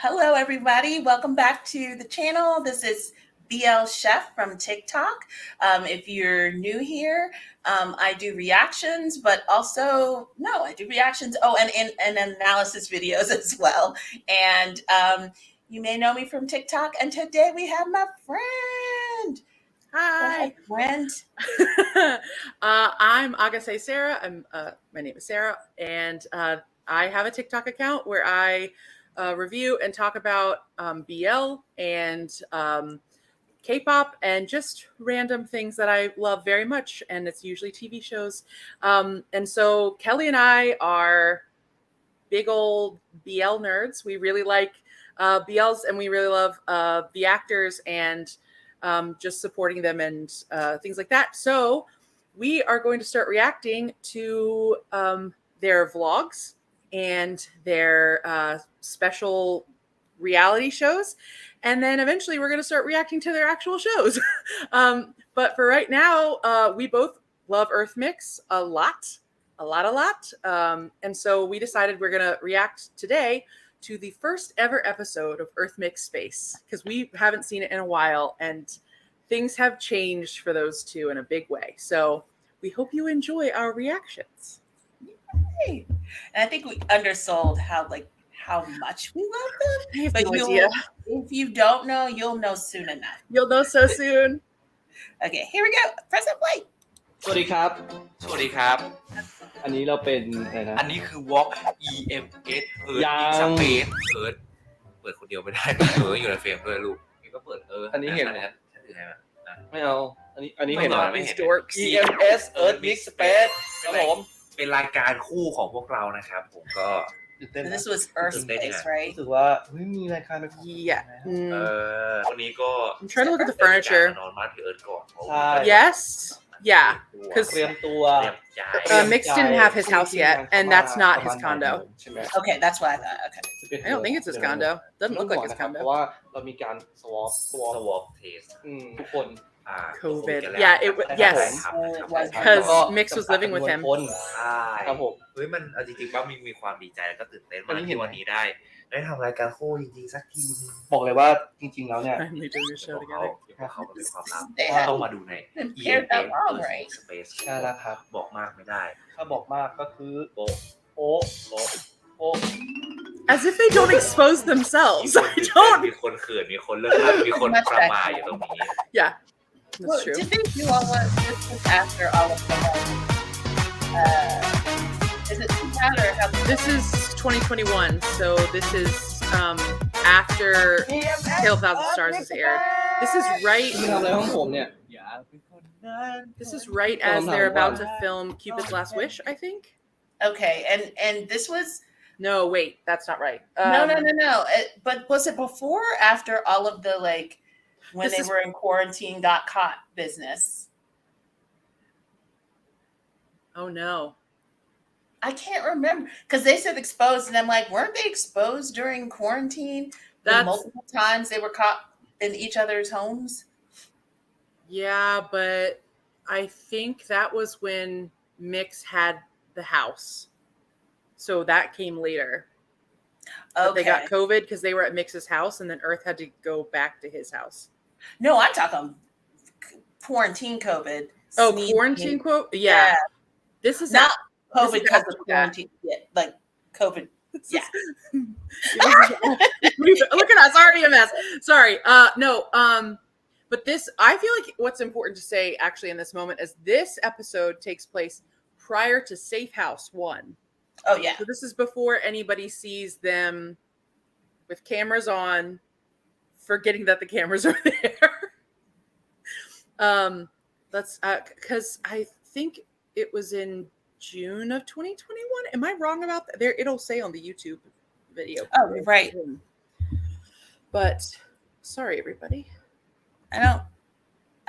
Hello, everybody. Welcome back to the channel. This is BL Chef from TikTok. If you're new here, I do reactions, but also, no, I do reactions. Oh, and analysis videos as well. And you may know me from TikTok. And today we have my friend. Hi, friend. I'm Agassi Sarah. My name is Sarah, and I have a TikTok account where I review and talk about BL and K-pop and just random things that I love very much, and it's usually TV shows. And so Kelly and I are big old BL nerds. We really like BLs, and we really love the actors and just supporting them and things like that. So we are going to start reacting to their vlogs and their special reality shows. And then eventually we're going to start reacting to their actual shows. But for right now, we both love EarthMix a lot. And so we decided we're going to react today to the first ever episode of EarthMix Space, because we haven't seen it in a while and things have changed for those two in a big way. So we hope you enjoy our reactions. Yay. And I think we undersold how much we love them. I have But no idea. If you don't know, you'll know soon enough. You'll know so soon. Okay, here we go. Press and play. สวัสดีครับ สวัสดีครับ อันนี้เราเป็นอะไรนะ อันนี้คือ Walk E.M.S EARTH Space เอิร์ธเปิดคนเดียวไม่ได้อยู่ในเฟรมด้วยลูกนี่ก็เปิดอันนี้เห็น ฉันถือให้มันไม่เอาอันนี้เห็นไหม ไม่เห็น E.M.S EARTH Mix Space ครับผม เป็นรายการคู่ของพวกเรานะครับผมก็ So this was Earth Space, right? รู้สึกว่ามีรายการแบบ Yeah. วันนี้ก็ I'm trying to look at the furniture. นอนมาที่เอิร์ธก่อน Yes. Yeah. เตรียมตัว Mix didn't have his house yet, and that's not his condo. ใช่ไหม Okay, that's what I thought. Okay. I don't think it's his condo. Doesn't look like his เพ condo. ราะว่าเรามีการ swap Swap Test ทุกคน COVID. Yeah, yes. Because Mix was living with him. ใช่ ครับผม เฮ้ยมันเอาจริงๆว่ามีความดีใจแล้วก็ตื่นเต้นมากที่วันนี้ได้ทำรายการคู่จริงๆสักทีนึง บอกเลยว่าจริงๆแล้วเนี่ย Finally doing a show เขา together. เขาเป็นความลับ They had ต้องมาดูใน paired them all, right? Space ใช่แล้วครับ บอกมากไม่ได้ ถ้าบอกมากก็คือโป๊ะโป๊ะ As if they don't expose themselves. I don't. มีคนเขินมีคนเลิกลักมีคนประมาอยู่ตรงนี้ Yeah, Well, that's true. did they do all of this was after all of the is it too bad or how This is 2021, so this is after Tale of Thousand Stars is aired. This is right. ที่ทำอะไรห้องผมเนี่ย This is right as they're about to film Cupid's Last Wish, I think. Okay, and this was No, wait, that's not right. no. But was it before or after all of the when This they is- were in quarantine got caught business? Oh no. I can't remember because they said exposed, and I'm like, weren't they exposed during quarantine? That's Multiple times they were caught in each other's homes. yeah, but I think that was when Mix had the house. So that came later. But Okay. they got COVID because they were at Mix's house, and then Earth had to go back to his house. No, I'm talking quarantine COVID. Oh, Sneezing. quarantine quote? Yeah. This is Not COVID this is because of after that. quarantine. Yeah, like COVID. Yeah. Look at us, already a mess. Sorry. No. But this, I feel like what's important to say actually in this moment is this episode takes place prior to Safe House 1. Oh yeah. So this is before anybody sees them with cameras on, forgetting that the cameras are there. That's because I think it was in June of 2021. Am I wrong about that? There, it'll say on the YouTube video. Oh, right. But sorry, everybody. I don't.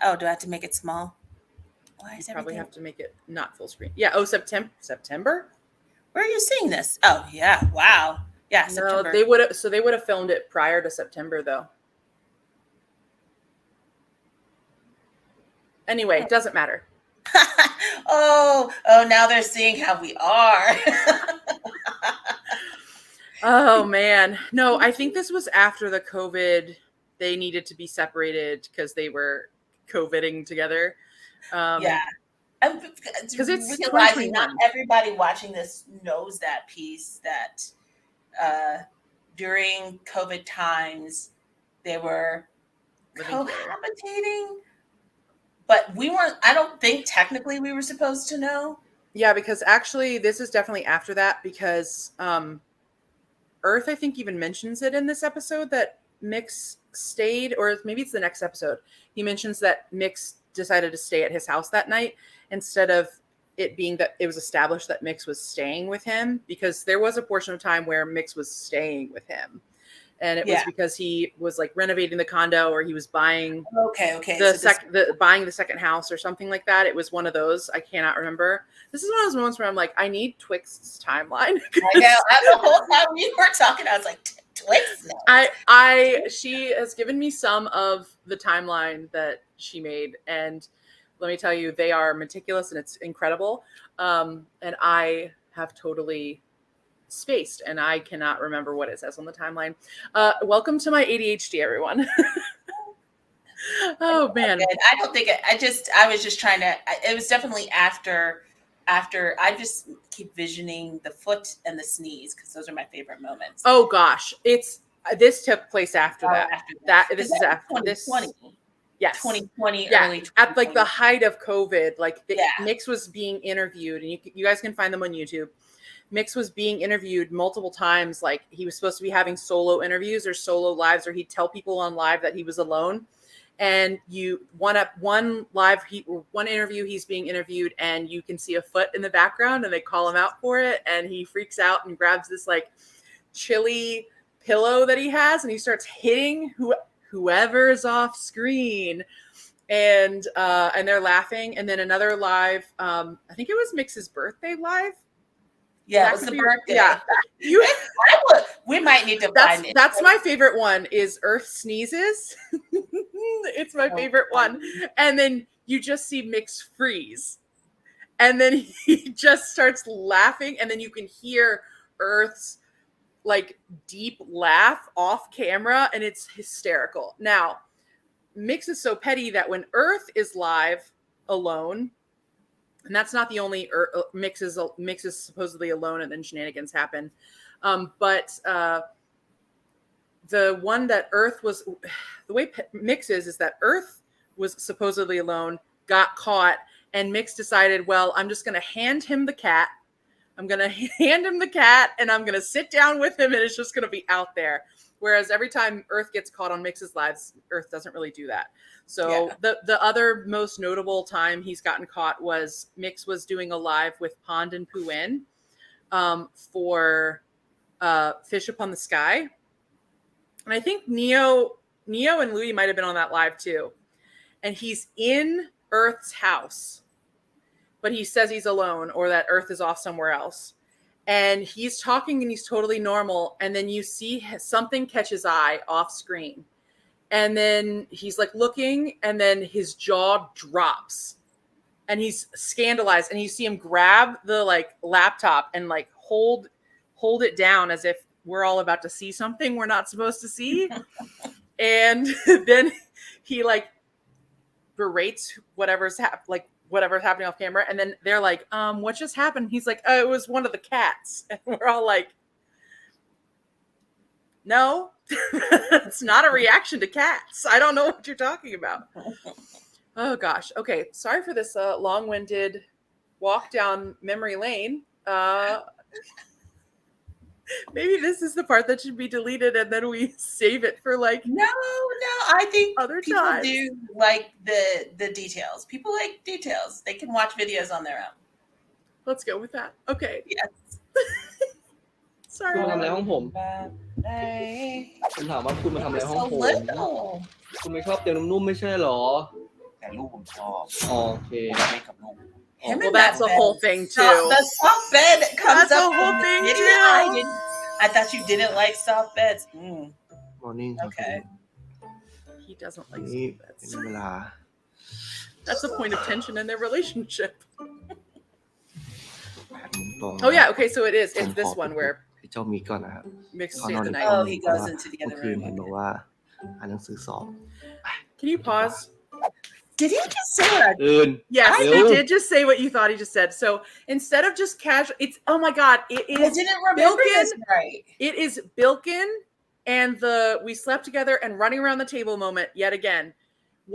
Oh, do I have to make it small? Why You is probably everything? have to make it not full screen. Yeah. Oh, September. Where are you seeing this? Oh yeah. Wow. Yeah. No, September. they would have. So they would have filmed it prior to September, though. Anyway, it doesn't matter. oh, now they're seeing how we are. Oh man. No, I think this was after the COVID. They needed to be separated because they were COVIDing together. Yeah. Because it's realizing 2021. not everybody watching this knows that piece that during COVID times they were Living together. cohabitating, but we weren't. I don't think technically we were supposed to know. Yeah, because actually this is definitely after that because Earth, I think, even mentions it in this episode that Mix stayed, or maybe it's the next episode. He mentions that Mix decided to stay at his house that night instead of it being that it was established that Mix was staying with him, because there was a portion of time where Mix was staying with him. And it was because he was like renovating the condo, or he was buying buying the second house or something like that. It was one of those. I cannot remember. This is one of those moments where I'm like, I need Twix's timeline. I know. The whole time we were talking, I was like, Twix. No. She has given me some of the timeline that she made, and let me tell you, they are meticulous and it's incredible. And I have totally spaced and I cannot remember what it says on the timeline. Welcome to my ADHD, everyone. Oh man. I don't think I was just trying to, it was definitely after I just keep visioning the foot and the sneeze because those are my favorite moments. Oh gosh. This took place after that. This is after 2020. Yes. 2020, yeah. early 2020. At like the height of COVID, like Mix was being interviewed, and you guys can find them on YouTube. Mix was being interviewed multiple times. Like he was supposed to be having solo interviews or solo lives, or he'd tell people on live that he was alone. And one interview, he's being interviewed and you can see a foot in the background and they call him out for it. And he freaks out and grabs this like chili pillow that he has. And he starts hitting whoever's off screen. And they're laughing. And then another live, I think it was Mix's birthday live. Yeah, it was the birthday. Yeah. We might need to find it. That's my favorite one is Earth sneezes. It's my favorite one. And then you just see Mix freeze. And then he just starts laughing. And then you can hear Earth's like deep laugh off camera. And it's hysterical. Now, Mix is so petty that when Earth is live alone, and that's not the only Mix is supposedly alone and then shenanigans happen. But the one that Earth was, the way Mix is that Earth was supposedly alone, got caught, and Mix decided, well, I'm just going to hand him the cat. I'm going to hand him the cat and I'm going to sit down with him and it's just going to be out there. Whereas every time Earth gets caught on Mix's lives, Earth doesn't really do that. So the other most notable time he's gotten caught was Mix was doing a live with Pond and Pooin for Fish Upon the Sky. And I think Neo and Louie might have been on that live too. And he's in Earth's house, but he says he's alone or that Earth is off somewhere else. And he's talking and he's totally normal. And then you see something catch his eye off screen. And then he's like looking and then his jaw drops and he's scandalized. And you see him grab the like laptop and like hold it down as if we're all about to see something we're not supposed to see. And then he like berates whatever's happening off camera. And then they're like, what just happened? He's like, oh, it was one of the cats. And we're all like, no, it's not a reaction to cats. I don't know what you're talking about. Oh gosh. Okay. Sorry for this long-winded walk down memory lane. Maybe this is the part that should be deleted and then we save it for like no, I think other people times. do like the details. People like details. They can watch videos on their own. Let's go with that. Okay. Yes. คุณ Sorry. มาทำอะไรห้องผมผมถามว่าคุณมาทำอะไรห้องผม คุณไม่ชอบเตียงนุ่มๆไม่ใช่เหรอ แต่ลูกผมชอบ อ๋อโอเค เล่นกับลูก Well, that's the whole thing too. The soft bed comes That's up. the whole thing Yeah, too. I thought you didn't like soft beds. Morning Okay. He doesn't like นี่ soft เป็น beds. เวลา That's a point of tension in their relationship. ตรง Oh yeah, okay, so it's this one where เจ้ามีก่อนนะครับ Mixed เขา state นอน of the ใน night. ห้อง Oh, นึ he งเพราะ goes ว่า into the เมื่ other อคืน room. เห็นบอก Okay. ว่าอ่านหนังสือสอบ Can you pause? Did he just say what? อื่น Yes, I- he did just say what you thought he just said. So instead of just casual, it's oh my god, it I is didn't remember Bilkin. this right. It is Bilkin and the we slept together and running around the table moment yet again.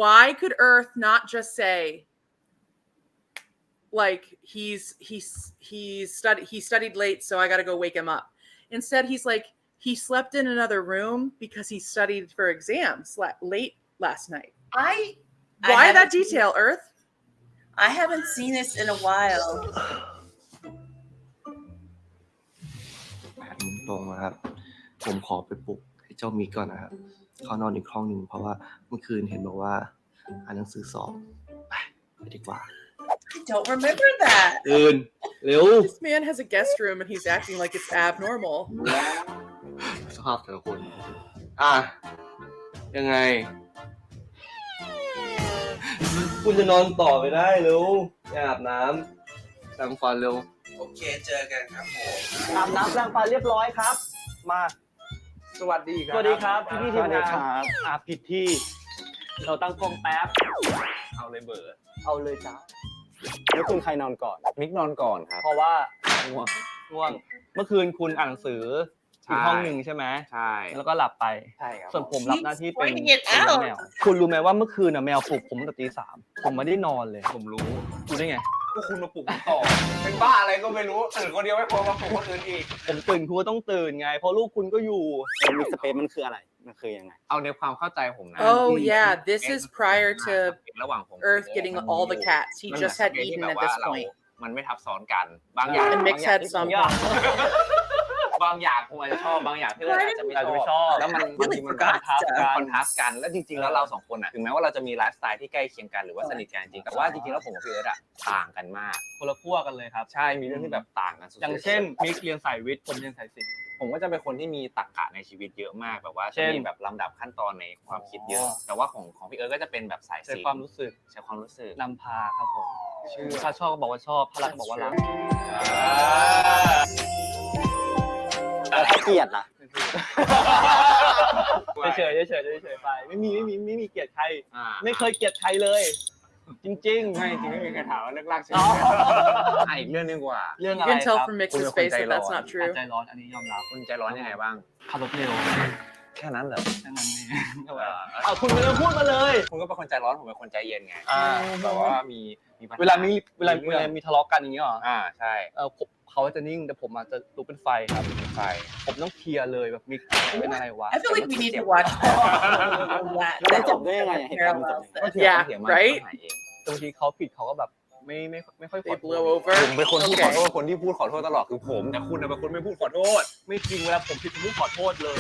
Why could Earth not just say like he studied late, so I got to go wake him up. Instead, he's like he slept in another room because he studied for exams late last night. I Why that haven't seen- detail, Earth? I haven't seen this in a while. 8 โมงตรงนะครับ ผมขอไปปลุกให้เจ้ามีก่อนนะครับเขานอนอีกห้องนึงเพราะว่าเมื่อคืนเห็นบอกว่าอ่านหนังสือสอบไปดีกว่า I don't remember that. อื่นเร็ว This man has a guest room and he's acting like it's abnormal. สภาพแต่ละคน อ่ะ ยังไง คุณจะนอนต่อไปได้เร็วอย่าอาบน้ำแต่งฟันเร็ว โอเคเจอกันครับผม อาบน้ำล้างฟันเรียบร้อยครับ มา สวัสดีครับ สวัสดีครับพี่ทีมงาน สวัสดีครับ ผิดที่ เราตั้งกล้องแป๊บ เอาเลยเบอร์ เอาเลยจ้าแล้วคุณใครนอนก่อน มิกนอนก่อนครับ เพราะว่า ง่วง ง่วง เมื่อคืนคุณอ่านหนังสืออีกห้องหนึ่งใช่ไหม ใช่ แล้วก็หลับไป ใช่ครับ ส่วนผมรับหน้าที่เป็น He's pointing it เป็น out แมว คุณรู้ไหมว่าเมื่อคืนน่ะแมวปลุกผมตั้งแต่ตี 3ผมไม่ได้นอนเลย ผมรู้ รู้ได้ไง ก็คุณมาปลุกผมต่อ เป็นบ้าอะไรก็ไม่รู้ตื่นคนเดียวไม่พอมาปลุกคนอื่นอีก ผมตื่นคุณก็ต้องตื่นไง เพราะลูกคุณก็อยู่ มิกสเปซมันคืออะไร มันคือยังไง เอาในความเข้าใจผมนะ Oh yeah, this is prior to ระหว่างผม Earth getting all the cats. He มัน just แบบ had ที่ eaten แบบ at ว่า this เรา point. มันไม่ทับซ้อนกัน บางอย่าง And Mix had some. บางอย่างผมอาจจะชอบบางอย่างที่เราอาจจะไม่ชอบ แล้วมันบางทีมัน forgot คอนทราสต์กัน แล้วจริงๆแล้วเราสองคนอ่ะถึงแม้ว่าเราจะมีไลฟ์สไตล์ที่ใกล้เคียงกันหรือว่าสนิทกันจริงแต่ว่าจริงๆแล้วผมกับพี่เอิร์ธอ่ะต่างกันมาก คนละขั้วกันเลยครับ ใช่มีเรื่องที่แบบต่างกันสุดๆ อย่างเช่นมิกเรียนสายวิทย์ผมเรียนสายศิลป์ ผมก็จะเป็นคนที่มีตรรกะในชีวิตเยอะมากแบบว่า เช่ จะ น มีแบบลำดับขั้นตอนในความคิดเยอะ แต่ว่าของพี่เอิร์ธก็จะเป็นแบบสาย ใช้ ศิล ความ ป์ รู้สึก ใช้ความรู้สึก นำพาครับผมถ้าชอบก็บอกว่าชอบถ้ารักก็บอกว่ารัก แต่ถ้าเกลียดล่ะ เฉยๆไปไม่มีเกลียดใคร อ่า ไม่เคยเกลียดใครเลย จริงๆ ไม่จริงไม่มีใครถามว่าเลิกลากใช่ไหม อ๋อ อีกเรื่องนึงกว่า เรื่อง You อะไร can ค tell รับ from Mix's face that that's not ใจ true. ร้อนอันนี้ยอมรับ คุณใจร้อนยังไงบ้าง ขับรถเร็ว แค่นั้นเหรอ แค่นั้นเองเอาคุณไม่ต้องพูดมาเลย คุณก็เป็นคนใจร้อนผมเป็นคนใจเย็นไง อ่า แบบว่ามีปัญห เวลามีทะเลาะกันอย่างเงี้ยเหรอ ใช่ เขาจะนิ่งแต่ผมอาจจะลุกเป็นไฟครับ ใช่ ผมต้องเคลียร์เลยแบบมิกเป็นอะไรวะ I feel like we need to watch that. แล้วมันจบได้ยังไงเหตุการณ์มันจบยังไง ก็เถียง Yeah, เถียงมา right? หายเอง บางทีเขาผิดเขาก็แบบไม่ค่อยขอ They โทษ blow over. ผมเป็นคนที่ Okay. ขอโทษคนที่พูดขอโทษตลอดคือผมแต่คุณเป็นคนไม่พูดขอโทษ ไม่จริงเวลาผมผิดผมพูดขอโทษเลย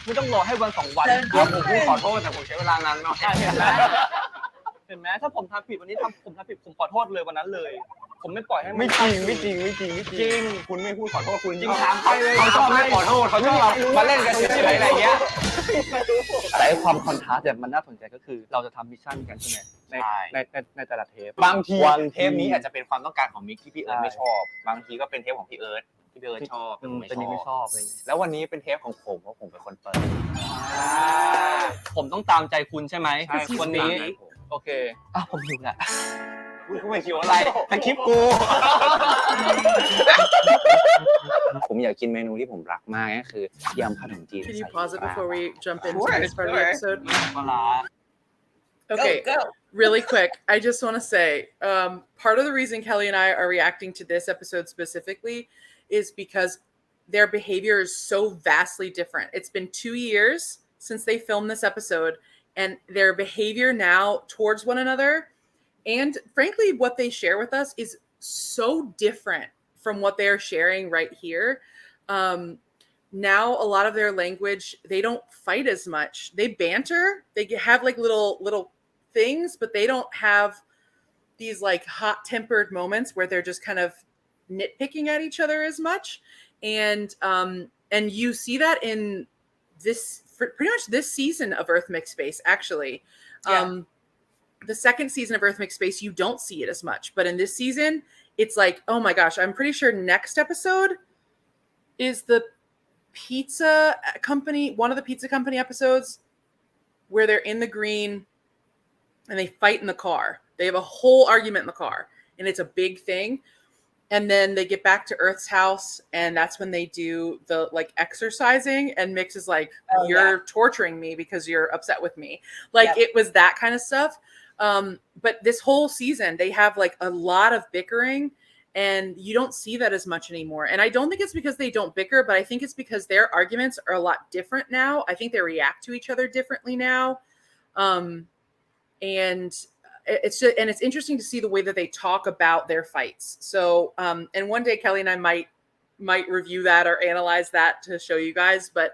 ไม่ต้องรอให้วัน2 วัน ผมพูดขอโทษแต่ผมใช้เวลานานหน่อย เห็นไหมถ้าผมทำผิดวันนี้ผมทำผิดผมขอโทษเลยวันนั้นเลย ผมไม่ปล่อยให้มัน ไม่จริงคุณไม่พูดขอโทษคุณยิ่งถาม เขาชอบให้ ขอโทษเขาชอบมาเล่นกันเฉยๆอะไรเงี้ย แต่ไอ้ความคอนทราสต์เนี่ยมันน่าสนใจก็คือเราจะทำมิชชั่นกันใช่ไหม ใช่ ในแต่ละเทป บางทีเทปนี้อาจจะเป็นความต้องการของมิกที่พี่เอิร์ธไม่ชอบ บางทีก็เป็นเทปของพี่เอิร์ธที่พี่เอิร์ธชอบแต่ผม แต่นี่ไม่ชอบอะไรอย่างเงี้ย แล้ววันนี้เป็นเทปของผมเพราะผมเป็นคนเปิด ผมต้องตามใจคุณใช่ไหม ใช่ วันนี้ คุณตามใจผม โอเคผมหิวแหละ คุณก็ไม่คิดอะไรแต่คลิปกู ผมอยากกินเมนูที่ผมรักมากก็คือยำขนมจีน Can you ใส่ pause it ปลา before we jump into Sure, this part of the sure. episode? ปลาร้า Okay, Go. really quick. I just want to say part of the reason Kelly and I are reacting to this episode specifically is because their behavior is so vastly different. It's been 2 years since they filmed this episode, and their behavior now towards one another and frankly what they share with us is so different from what they're sharing right here. Now a lot of their language, they don't fight as much. They banter. They have like little things, but they don't have these like hot-tempered moments where they're just kind of nitpicking at each other as much. And you see that in this pretty much this season of Earth Mixed Space, actually. Yeah. The second season of Earth Mixed Space, you don't see it as much, but in this season, it's like, oh my gosh, I'm pretty sure next episode is the pizza company, one of the pizza company episodes where they're in the green and they fight in the car. They have a whole argument in the car and it's a big thing. And then they get back to Earth's house and that's when they do the like exercising and Mix is like, you're torturing me because you're upset with me. Like it was that kind of stuff. But this whole season, they have like a lot of bickering and you don't see that as much anymore. And I don't think it's because they don't bicker, but I think it's because their arguments are a lot different now. I think they react to each other differently now. And it's just, and it's interesting to see the way that they talk about their fights. So, and one day Kelly and I might review that or analyze that to show you guys, but,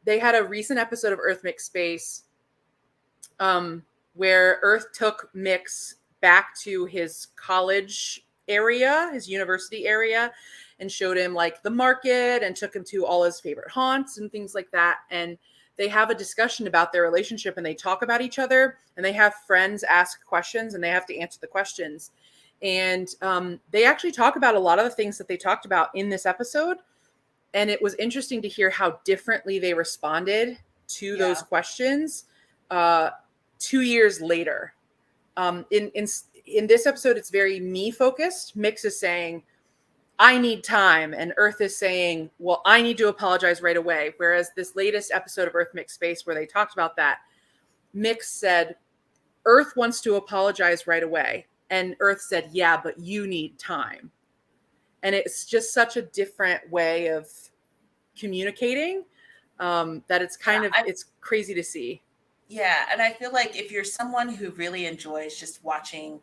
they had a recent episode of Earth Mix Space, where Earth took Mix back to his college area, his university area, and showed him like the market and took him to all his favorite haunts and things like that. And they have a discussion about their relationship and they talk about each other and they have friends ask questions and they have to answer the questions. And they actually talk about a lot of the things that they talked about in this episode. And it was interesting to hear how differently they responded to those questions 2 years later. In this episode, it's very me focused. Mix is saying, I need time. And Earth is saying, well, I need to apologize right away. Whereas this latest episode of Earth Mix Space where they talked about that, Mix said, Earth wants to apologize right away. And Earth said, yeah, but you need time. And it's just such a different way of communicating that it's kind of, it's crazy to see. Yeah. And I feel like if you're someone who really enjoys just watching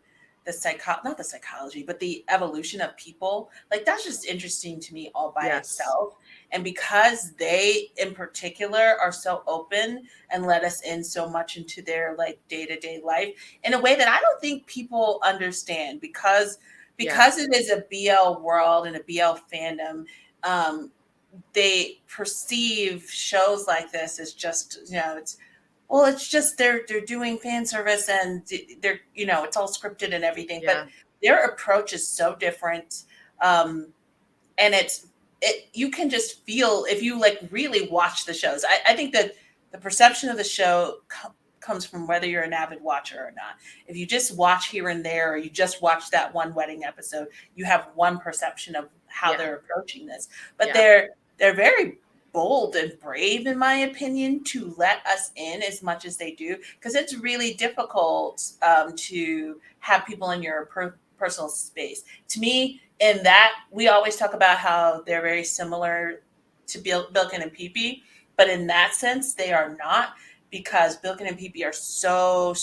not the psychology, but the evolution of people, like that's just interesting to me all by itself. And because they in particular are so open and let us in so much into their like day-to-day life in a way that I don't think people understand because it is a BL world and a BL fandom, they perceive shows like this as just, it's just they're doing fan service and they're, it's all scripted and everything, but their approach is so different. And you can just feel if you like really watch the shows. I think that the perception of the show comes from whether you're an avid watcher or not. If you just watch here and there, or you just watch that one wedding episode, you have one perception of how they're approaching this, but they're very bold and brave, in my opinion, to let us in as much as they do, because it's really difficult to have people in your personal space. To me, in that, we always talk about how they're very similar to Bilkin and Pee-Pee, but in that sense, they are not, because Bilkin and Pee-Pee are so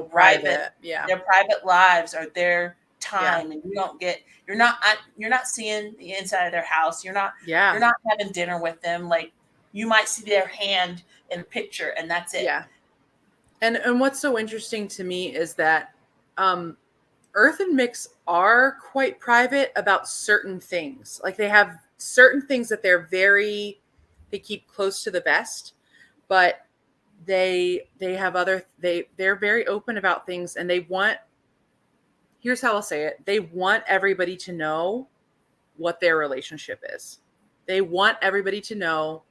private. Yeah, their private lives are their time, and you're not seeing the inside of their house. You're not having dinner with them. Like, you might see their hand in a picture and that's it. Yeah. And what's so interesting to me is that Earth and Mix are quite private about certain things. Like, they have certain things that they keep close to the vest, but they have they're very open about things, and here's how I'll say it. They want everybody to know what their relationship is. They want everybody to know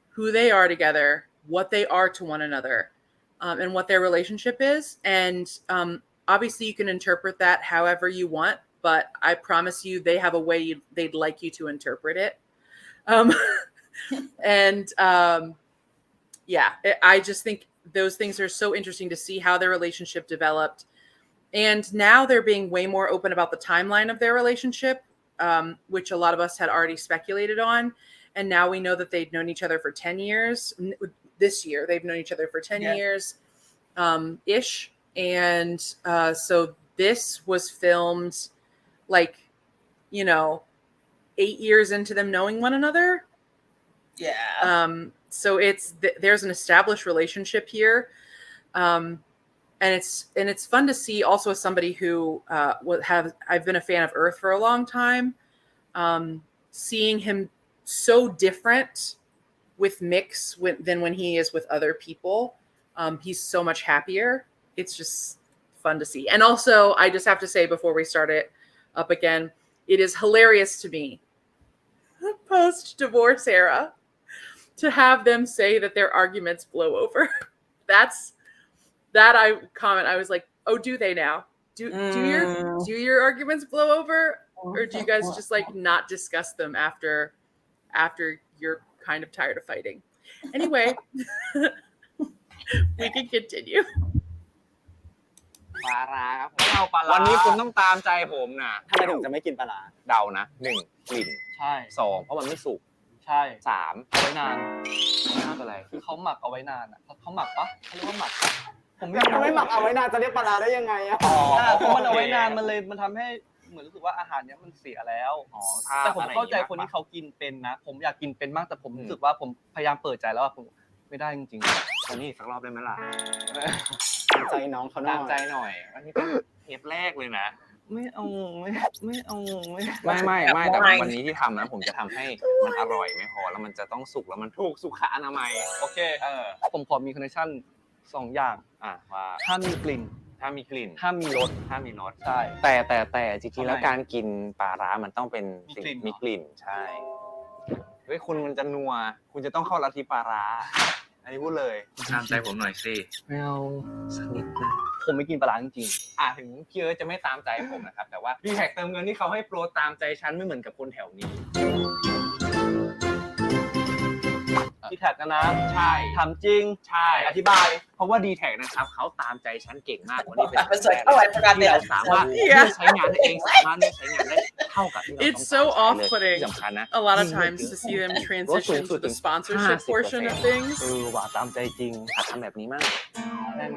who they are together, what they are to one another, and what their relationship is. And obviously you can interpret that however you want, but I promise you they have a way they'd like you to interpret it. I just think those things are so interesting to see how their relationship developed. And now they're being way more open about the timeline of their relationship, which a lot of us had already speculated on. And now we know that they've known each other for 10 years. This year, they've known each other for 10 years ish. And so this was filmed 8 years into them knowing one another. Yeah. So there's an established relationship here. And it's fun to see also as somebody who I've been a fan of Earth for a long time, seeing him so different with Mix than when he is with other people. He's so much happier. It's just fun to see. And also, I just have to say before we start it up again, it is hilarious to me. post-divorce era to have them say that their arguments blow over. That I comment. I was like, oh, do they now? Do your arguments blow over, or do you guys just like not discuss them after you're kind of tired of fighting? Anyway, we can continue. ปลาร้าครับไม่เอาปลาร้าวันนี้คุณต้องตามใจผมนะ ทำไมถึงจะไม่กินปลาร้า เดานะ1กลิ่น ใช่ 2เพราะมันไม่สุก ใช่ 3 เอาไว้นาน น่าเป็นไร คือเขาหมักเอาไว้นานอ่ะเขาหมักปะเขาเรียกว่าหมักปะผมไม่ ไม่หมักเอาไว้นานจะเรียกปลาร้าได้ยังไงอ่ะ เพราะมันเอาไว้นานมันทำให้เหมือนรู้สึกว่าอาหารเนี้ยมันเสียแล้วแต่ผมเข้าใจคนที่เขากินเป็นนะผมอยากกินเป็นมากแต่ผมรู้สึกว่าผมพยายามเปิดใจแล้วผมไม่ได้จริงๆ ตอนนี้อีกสักรอบได้ไหมล่ะ ตามใจน้องเขาหน่ ตา อ มใจ ย หน่อยอันนี้เป็นเทปแรกเลยนะ ไม่เอาไม่เอา ไม่แต่วันนี้ที่ทำนะผมจะทำให้มันอร่อยไม่พอแล้วมันจะต้องสุกแล้วมันถูกสุขอนามัย โอเคผมขอมีคอนเนคชั่น2 อย่าง ว่า ถ้ามีกลิ่น ถ้ามีกลิ่น ถ้ามีรส ถ้ามีรส ใช่ แต่จริงๆแล้วการกินปลาร้ามันต้องเป็น มีกลิ่น ใช่เฮ้ยคุณมันจะนัวคุณจะต้องเข้าลัทธิปลาร้าอันนี้พูดเลยตามใจผมหน่อยสิ ไม่เอา สักนิดนะ ผมไม่กินปลาร้าจริง ถึงพี่เอิร์ธจะไม่ตามใจผมนะครับแต่ว่าดีแท็กเติมเงินที่เขาให้โปรตามใจฉันไม่เหมือนกับคนแถวนี้ ที่แท็กนะ ใช่ ทำจริง ใช่ อธิบาย เพราะว่าดีแท็กนะครับเขาตามใจฉันเก่งมากวันนี้เป็น I was like, oh, I forgot ที่เรา that. สามารถเลือกใช้งานได้เองสามารถเลือกใช้งานได้เท่ากับที่เราต้องการ It's so ใช้เลย off-putting ที่สำคัญนะ a lot of times to see them transition to the sponsorship portion of things. ว่าตามใจจริงหัดทำแบบนี้มาก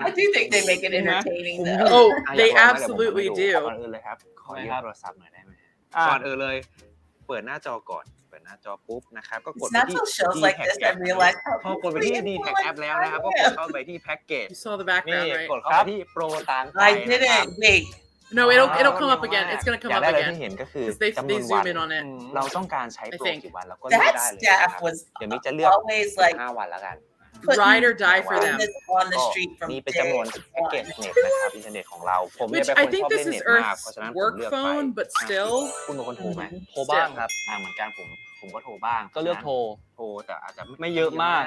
I do think they make it entertaining though. Oh, อ่ะ they อย่าบอกนะ absolutely เดี๋ยวผม do. ก่อนอื่นเลยครับขอยืมโทรศัพท์หน่อยได้ไหม อ่ะ ก่อนอื่นเลยเปิดหน้าจอก่อนเปิดหน้าจอปุ๊บนะครับก็กด It's ไป not ที่ till shows like this I realize พอกดไปที่ D-Tag App แล้วนะครับก็กดเข้าไปที่แพ็กเกจ You saw the นี่ background, right? กดเข้าไปที่โปรตามใจ I นะครับ didn't. Wait. No, it'll come up again. It's gonna อ come ย่าง up แรกเลยที่ again เห็นก็คือ because they จำนวน zoom วัน in on it. เราต้องการใช้โปร I think กี่วันเราก็เลือก That ได้เลยนะ staff ครับ was เดี๋ยวมิกจะเลือก always like 5 วันแล้วกัน Ride or die for putting them. this on the ก็ street from นี่เป็น day จำนวนแพ็กเกจ one. เน็ตนะครับอินเทอร์เน็ตของเราผมเนี่ย Which เป็นค I นช think อบเล่ this นเน็ is ตมากเพราะ Earth's ฉะนั้นผม work เลือกไป phone, but still, คุณเป็นคนโทรไหม โทรบ้างครับ เหมือนกันผมก็โทรบ้าง ก็เลือกโทร แต่อาจจะ ไม่เยอะมาก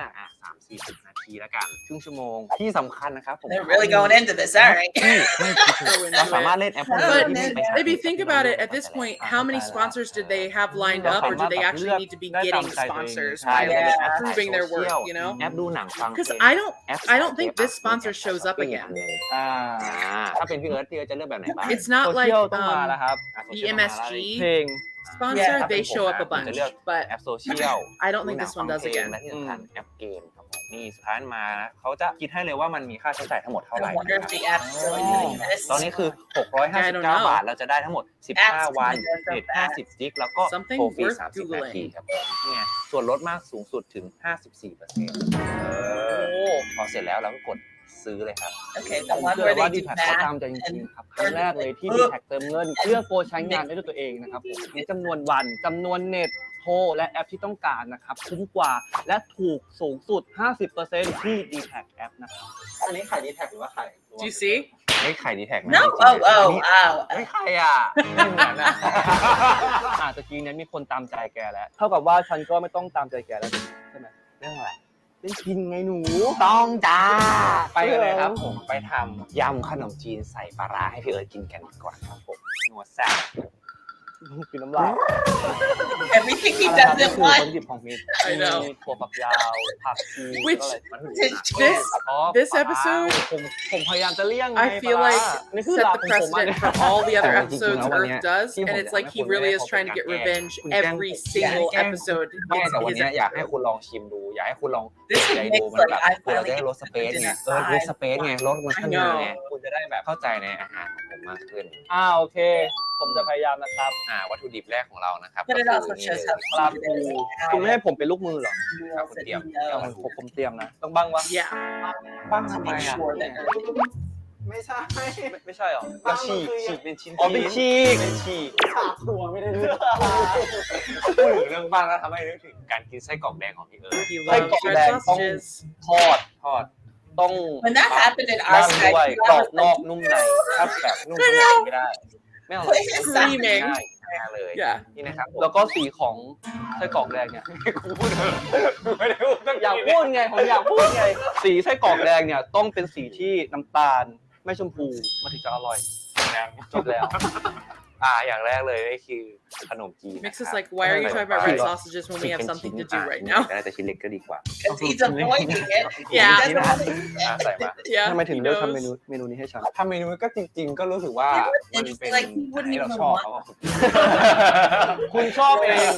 30-40 นาทีแล้วกันครึ่งชั่วโมงที่สำคัญนะครับผม They're really going into this, all right. ที่ไม่คิดถึงเราสามารถเล่นแอปพวกนี้ but ที่ไม่ไปหา if you think about it, at this point, how many sponsors did they have lined up, or do they actually need to be getting sponsors ใช่ by แล้ว them proving their work? You know, แอปดูหนังฟังเพล because ง I don't think this sponsor shows up again. ถ้าเป็นพี่เอิร์ธจะเลือกแบบไหนบ้าง It's not โซ like เชียลต้องมาแล้วครับ EMSG เพลง sponsor. Yeah. They show up a bunch, จะเลือก but แอปโซเชียล I don't think this one does และ again. ที่สำคัญแอปเกมครับผมนี่สุดท้ายมานะเขาจะคิดให้เลยว่ามันมีค่าใช้จ่ายทั้งหมดเท่าไหร่ I wonder if the app's really doing this. ตอนนี้คือ 659 บาทเราจะได้ทั้งหมด 15 วันเน็ต50 จิกแล้วก็ Something โทรฟรี worth 30 นาที Googling ครับผมเนี่ยส่วนลดมากสูงสุดถึง 54%พอเสร็จแล้วเราก็กดซื้อเลยครับ Okay, the one เชื่ where อว่า they ดี do แท็กเขาตาม math ใจจริง and ๆครับครั้งแรกเลยที่ดีแท็กเติมเงินเลือกโปรใช้งานได้ด้วยตัวเองนะครับผมมีจำนวนวันจำนวนเน็ตโทรและแอปที่ต้องการนะครับคุ้มกว่าและถูกสูงสุด 50% ที่ D-Tag App นะครับ อันนี้ขายดีแท็กหรือว่าขาย Do you see? ไม่ไข่ดีแท็ก No, oh, ไม่ไข่อ่ะไม่เหมือนอ่ะ ตะกี้เนี้มีคนตามใจแกแล้ว เท่ากับว่าฉันก็ไม่ต้องตามใจแกแล้วใช่ไหม เรื่องอะไร เล่นกินไงหนู ต้องจ้าไปกันเลยครับผมไปทำยำขนมจีนใส่ปลาร้าให้พี่เอิร์ธกินกันดีกว่าครับผมนัวแซ่บ กินน้ำลาย everything he อะไรครับนี่ doesn't คือวัต want. ถุดิบของมิตร I know มีถั่วฝักยาวผักชี Which แล้วอะไร this episode ผมพยายามจะเลี่ยงไง I feel ปลา like ร้านี่คือ set หลัก the ของผมอะ precedent for all the other แต่จริงๆ episodes แล้ววันเนี้ย Earth does, ที่ผม and it's like he อยากให้ really คุณ is trying to get แก้ revenge คุณแกล้ง every single แกล้ง episode. ไม่ It's แต่วัน his เนี้ยอยากให้คุณลองชิมดูอยากให้คุณลอง This ใจ would ดู make มันแบบ like I เราจะ finally ได้ลดสเปซไง dinner ลดสเปซไงลดมันขึ้น I know ไงคุณจะได้แบบเข้าใจในอาหารของผมมากขึ้น โอเค ผมจะพยายามนะครับ วัตถุดิบแรกของเรานะครับ But it ก็ also คือ shows นี่ how ปลา cute ทู it is. คุณไม่ให้ผมเป็นลูกมือเหรอ Rules that he ผม knows. เตรียมนะ ต้องบ้างวะ Yeah. บ้าง To ทำไม make อ่ะ sure that ไม่ใช่ ไม่ใช่เหรอ บ้าง ฉีก มันคือ ฉีกเป็นชิ้น อ๋อ เป็นฉีกเป็นฉีก ขาดตัวไม่ได้เรื่อง พูดถึงเรื่องบ้างแล้วทำให้นึกถึงการกินไส้กรอกแดงของพี่เอิร์ธ He Like loves red that. sausages. ทอด ต้อง when that happened in บ้า our ง side, ด้วย I กรอบ was นอก like, นุ่มในถ้าแบบนุ่มข้างในไม่ได้ ไม่เอาหรอก Screaming. แน่เลย Yeah. นี่นะครับผม แล้วก็สีของไส้กรอกแดงเนี่ย พูดเถอะไม่ได้พูดตั้ง อยากพูดไงผมอยากพูดไง สีไส้กรอกแดงเนี่ยต้องเป็นสีที่น้ำตาลไม่ชมพูมันถึงจะอร่อยจบแล้ว อย่างแรกเลยนี่คือขนมจีน Mix is like, why are you talking about red sausages when we have something to do right now? น่าจะชิ้นเล็กก็ดีกว่า Because he's avoiding it. Yeah. He doesn't want to eat it. ใส่มา Yeah. ทำไมถึง he เลือก knows. ทำเมนูนี้ให้ฉัน ทำเมนูก็จริง ๆ ก็รู้สึกว่ามันเป็น Like he wouldn't ที่เรา even ชอบ want เขา คุณชอบเอง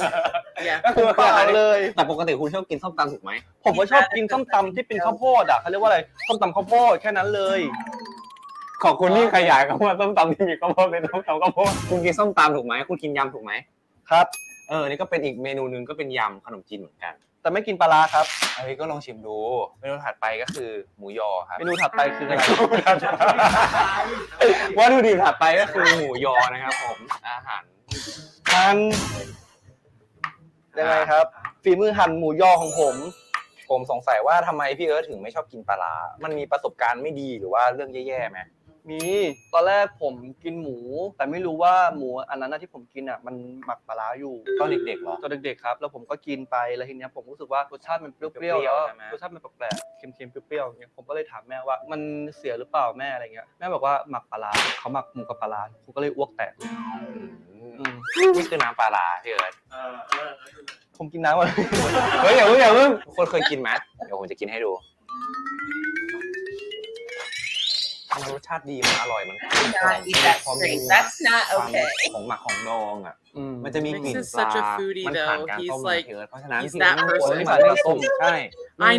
Yeah. ก็คือ เปล่าเลย แต่ปกติคุณชอบกินส้มตำถูกไหม ผมก็ชอบกินส้มตำที่เป็นข้าวโพดอ่ะเขาเรียกว่าอะไรส้มตำข้าวโพดแค่นั้นเลย ขอบคุณที่ขยายคำว่าส้มตำที่มีข้าวโพดเป็นส้มตำข้าวโพดคุณกินส้มตำถูกไหมคุณกินยำถูกไหม ครับ นี่ก็เป็นอีกเมนูนึงก็เป็นยำขนมจีนเหมือนกัน แต่ไม่กินปลาร้าครับ อันนี้ก็ลองชิมดูเมนูถัดไปก็คือหมูยอครับ เมนูถัดไปคืออะไร วัตถุดิบถัดไปก็คือหมูยอนะครับผมอาหาร หั่นยังไงครับฝีมือหั่นหมูยอของผม ผมสงสัยว่าทำไมพี่เอิร์ธถึงไม่ชอบกินปลาร้ามันมีประสบการณ์ไม่ดีหรือว่าเรื่องแย่ๆไหม มีตอนแรกผมกินหมู แต่ไม่รู้ว่าหมูอันนั้นที่ผมกินอ่ะมันหมักปลาร้าอยู่ ตอนเด็กๆเหรอ ตอนเด็กๆครับแล้วผมก็กินไปแล้วทีเนี้ยผมรู้สึกว่ารสชาติมันเปรี้ยวๆแล้ว ใช่ไหม รสชาติมันแปลกๆเค็มๆเปรี้ยวๆอย่างเงี้ยผมก็เลยถามแม่ว่ามันเสียหรือเปล่าแม่อะไรเงี้ยแม่บอกว่าหมักปลาร้าเขาหมักหมูกับปลาร้าผมก็เลยอ้วกแตกเลยอืม นี่คือน้ำปลาร้าพี่เอิร์ธ ผมกินน้ำก่อน เฮ้ยอย่าเพิ่งคนเคยกินไหมเดี๋ยวผมจะกินให้ดูมันรสชาติดีมันอร่อยมัน Not eat that straight. That's not ความ okay. ของหมักของดองอ่ะ อืม มันจะมีกลิ่น Mix is ปลา such a foodie มันผ่าน though. การ He's ต้ม like- เยอะเพราะฉะนั้น he's ที่ that มัน person. ไม่ผ่านการต้มใช่ I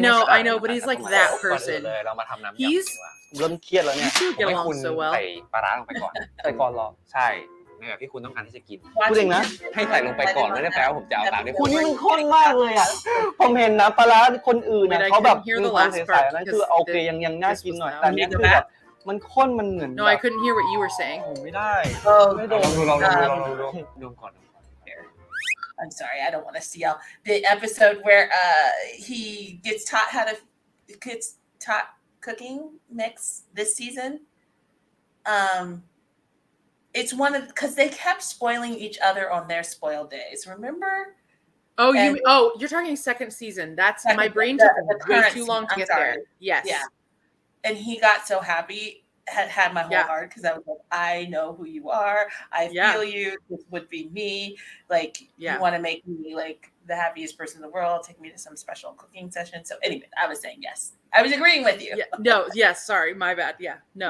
know, but he's like that ก่อนอื่น person. เลยเรามาทำน้ำยำดี He's กว่า ผมเริ่มเครียดแล้วเนี่ย You two ผม get ให้คุณ along so well. ใส่ปลาร้าลงไปก่อน ใส่ก่อนเหรอ ใช่ในแบบที่คุณต้องการที่จะกิน พูดเองนะ ให้ใส่ลงไปก่อนไม่ได้แปลว่าผมจะเอาตามที่ คุ คุณ ณ นี่มันข้นมากเลยอ่ะ ผมเห็นนะปลาร้าคนอื่นนะ Wait, I เขาแบบ couldn't hear มี the ความ last ใส part ๆนั่นคือ because โอเค this ยังน่ากิน was หน่อย loud. แต่เนี้ยคือแบบมันข้นมันเหมือน No, I couldn't hear what you were saying. ผมไม่ได้ Oh, ไม่โด ล น องดูดูก่อน I'm sorry, I don't want to see all the episode where he gets taught cooking mix this season. It's one of because they kept spoiling each other on their spoiled days. Remember? Oh, And- you're talking second season. That's Second- my brain the took way current too long to season, get I'm there. sorry. Yes. Yeah. And he got so happy, had my whole Yeah. heart because I was like, I know who you are. I Yeah. feel you. This would be me. Like, Yeah. you want to make me like the happiest person in the world. Take me to some special cooking session. So anyway, I was saying yes. I was agreeing with you. Yeah. No. Yes. Sorry. My bad. Yeah. No.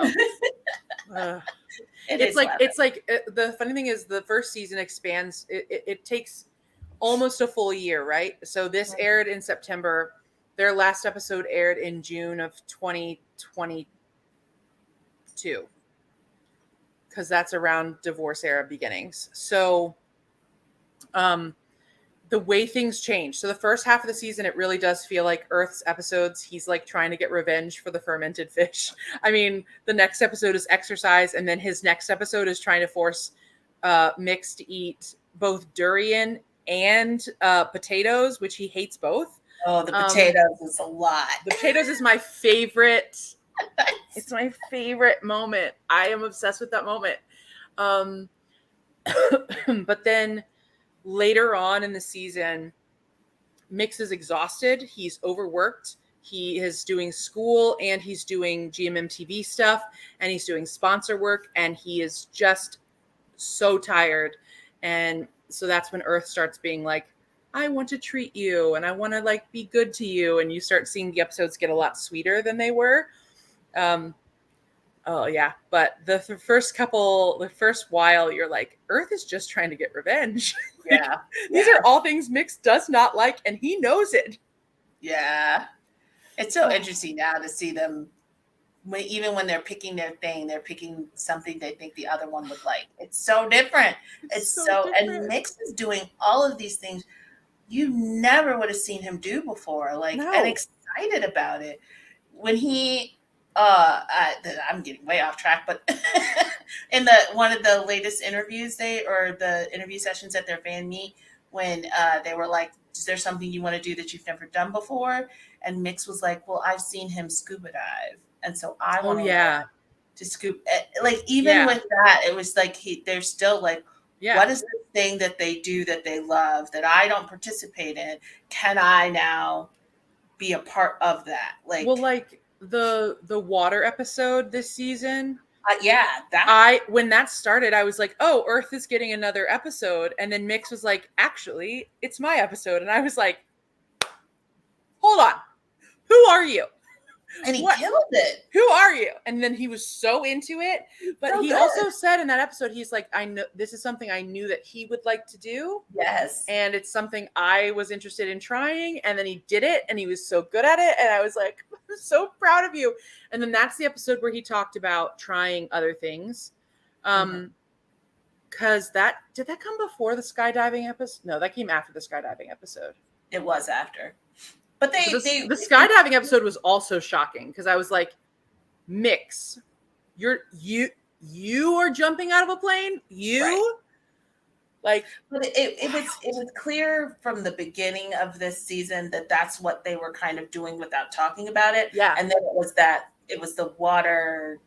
It's like the funny thing is the first season expands. It takes almost a full year, right? So this aired in September. Their last episode aired in June of 2022, because that's around divorce era beginnings. So, the way things change. So the first half of the season, it really does feel like Earth's episodes. He's like trying to get revenge for the fermented fish. I mean, the next episode is exercise, and then his next episode is trying to force Mix to eat both durian and potatoes, which he hates both. Oh, the potatoes is a lot. The potatoes is my favorite. It's my favorite moment. I am obsessed with that moment. But then later on in the season, Mix is exhausted. He's overworked. He is doing school and he's doing GMMTV stuff and he's doing sponsor work and he is just so tired. And so that's when Earth starts being like, I want to treat you and I want to like be good to you. And you start seeing the episodes get a lot sweeter than they were. Oh yeah. But the first while you're like, Earth is just trying to get revenge. Yeah. These are all things Mix does not like and he knows it. Yeah. It's so interesting now to see them even when they're picking their thing, they're picking something they think the other one would like. It's so different. It's so different. And Mix is doing all of these things you never would have seen him do before. Like No. and excited about it. When he I'm getting way off track, but in one of the latest interviews the interview sessions at their fan meet, when they were like, is there something you want to do that you've never done before? And Mix was like, well, I've seen him scuba dive. And so I want yeah. to scoop. Like, even with that, it was like, they're still like, Yeah. What is the thing that they do that they love that I don't participate in? Can I now be a part of that? Like, Well, like the water episode this season. yeah, that When that started, I was like, oh, Earth is getting another episode. And then Mix was like, actually, it's my episode. And I was like, hold on. Who are you? and he What? killed it. Who are you? And then he was so into it. But So he good. also said in that episode, he's like, I know this is something I knew that he would like to do. Yes. And it's something I was interested in trying. And then he did it and he was so good at it. And I was like, I'm so proud of you. And then that's the episode where he talked about trying other things. Because did that come before the skydiving episode? No, that came after the skydiving episode. It was after. But The skydiving episode was also shocking because I was like, Mix, you are jumping out of a plane? You? Right. Like, but it was clear from the beginning of this season that that's what they were kind of doing without talking about it. yeah. And then it was the water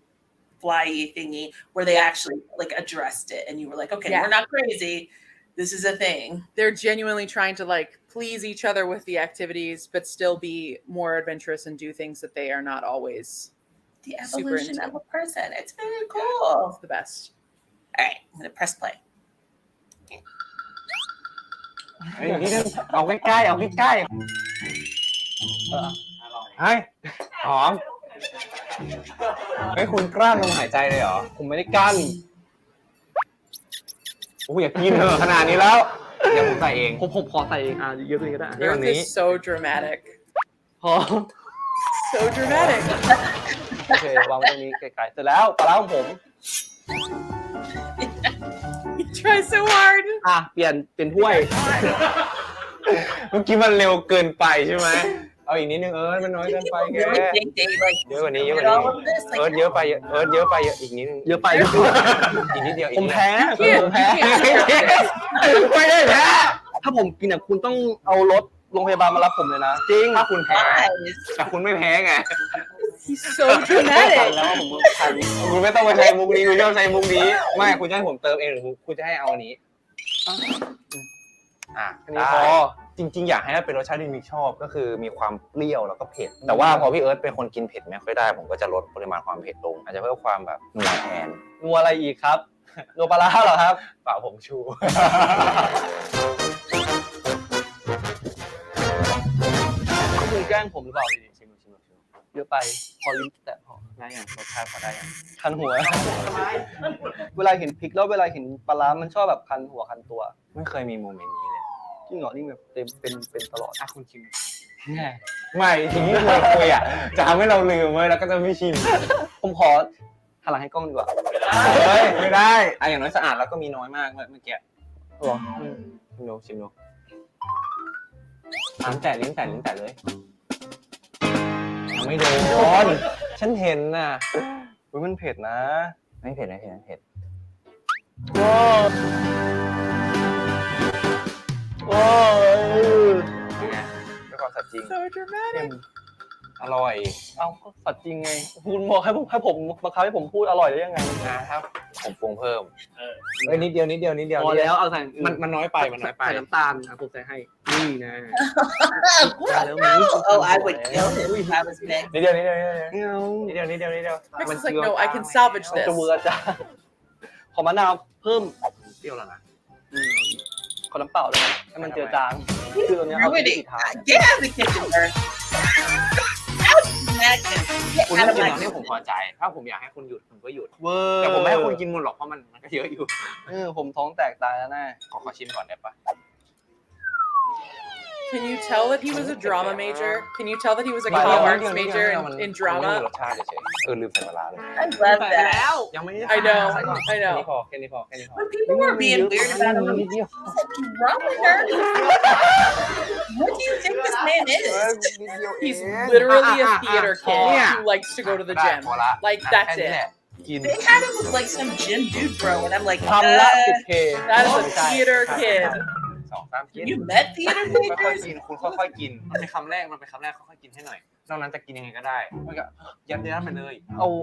flyy thingy where they actually like addressed it, and you were like, okay, Yeah. we're not crazy. This is a thing. They're genuinely trying to like please each other with the activities, but still be more adventurous and do things that they are not always The super evolution into. of a person. It's very cool. It's the best. All right, I'm gonna press play. เฮ้ยนี่เอาใกล้ๆเอาใกล้ๆเฮ้ยหอมเฮ้ยคุณกลั้นลมหายใจเลยเหรอผมไม่ได้กลั้นโอ้ยอยากกินเถอะขนาดนี้แล้วเดี๋ยวผมใส่เอง ผมขอใส่เองเยอะตัวนี้ก็ได้ Earth is so dramatic. พอ So dramatic. โอเควางไว้ตรงนี้ไกลๆเสร็จแล้วปลาร้าของผม You try so hard. เปลี่ยนเป็นถ้วย เมื่อกี้มันเร็วเกินไปใช่ไหมเอาอีกนิดนึงมันน้อยเกินไปแก Really think they like เยอะกว่านี้ did all of this? Like, เยอะไปเยอะไปอีกนิดนึง เยอะไป อีกนิดเดียว ผมแพ้ ผมแพ้ไม่ได้แพ้ ถ้าผมกินคุณต้องเอารถโรงพยาบาลมารับผมเลยนะ จริง ถ้าคุณแพ้ guys. แต่คุณไม่แพ้ไง He's so dramatic. แล้วผมทัน คุณไม่ต้องไปใช้มุกนี้คุณชอบใช้มุกนี้ไม่คุณจะให้ผมเติมเองหรือคุณจะให้เอาอันนี้อันนี้พอจริงๆอยากให้เป็นรสชาติที่มิกชอบก็คือมีความเปรี้ยวแล้วก็เผ็ดแต่ว่าพอพี่เอิร์ธเป็นคนกินเผ็ดไม่ค่อยได้ผมก็จะลดปริมาณความเผ็ดลงอาจจะเพิ่มความแบบนัวแทน นัวอะไรอีกครับนัวปลาร้าเหรอครับ เปล่าผงชู คุณแกล้งผมหรือเปล่าชิมเยอะไปพอลิ้นแตะพอ ได้อย่างรสชาติพอได้อย่าง คันหัว เวลาเห็นพริกแล้วเวลาเห็นปลาร้ามันชอบแบบคันหัวคันตัว ไม่เคยมีโมเมนต์นี้เลย จริงเหรอนี่แบบเป็นตลอด คุณชิมไม่ทีนี้คุยจะทำให้เราลืมเลยแล้วก็จะไม่ชิม ผมขอหันหลังให้กล้องดีกว่า เฮ้ยไม่ได้อย่างน้อยสะอาดแล้วก็มีน้อยมากเมื่อกี้ หรอ ชิมดูลิ้นแตะเลยยังไม่โดนฉันเห็นน่ะ มันเผ็ดนะ ไม่เผ็ด โอ้ย เป็นไงเป็นความสัตย์จริง So dramatic. อร่อย เอาสัตว์จริงไงคุณบอกให้ผมบังคับให้ผมพูดอร่อยได้ยังไง นะครับผมปรุงเพิ่มนิดเดียว พอแล้วเอาใส่ มันน้อยไป ใส่น้ำตาลผมใส่ให้นี่นะ Oh, I would kill him if I was Meg. นิดเดียว ไม่เอา Mix is like, no, I can salvage จะ this. เวอร์จ้าขอมะนาวเพิ่ม เปรี้ยวแล้วนะ ขอน้ำเปล่าเลยให้มันเจือจางคือตอนนี้เอาไป Ruined ที่ it. ทาน Get out of the kitchen, Earth. Get คุณ out ต้อ of งกิน my อย่างที่ผมพอใจ ถ้าผมอยากให้คุณหยุดผมก็หยุด เวอร์ แต่ผมไม่ให้คุณกินหมดหรอกเพราะมันก็เยอะอยู่ ผมท้องแตกตายแล้วแน่ ขอชิมก่อนได้ปะ Can you tell that he was a drama major? Can you tell that he was a But com yeah, arts yeah, major yeah, in มันไม่มี drama? รสชาติเฉยลืมใส่เวลาเลย I love that. ยังไม่ I know. แค่นี้พอ When people were being weird about him, I was like, what's wrong with her? What do you think this man is? He's literally a theater kid Yeah. who likes to go to the gym. Like, that's it. กิน They had him with like some gym dude bro, and I'm like, ทำละติดเค That is a theater kid. 2-3 กิน you met theater ค่อย majors? ๆกินคุณค่อยๆกินมันเป็นคำแรกค่อยๆกินให้หน่อย นอกนั้นจะกินยังไงก็ได้มันก็ยัดเนื้อไปเลย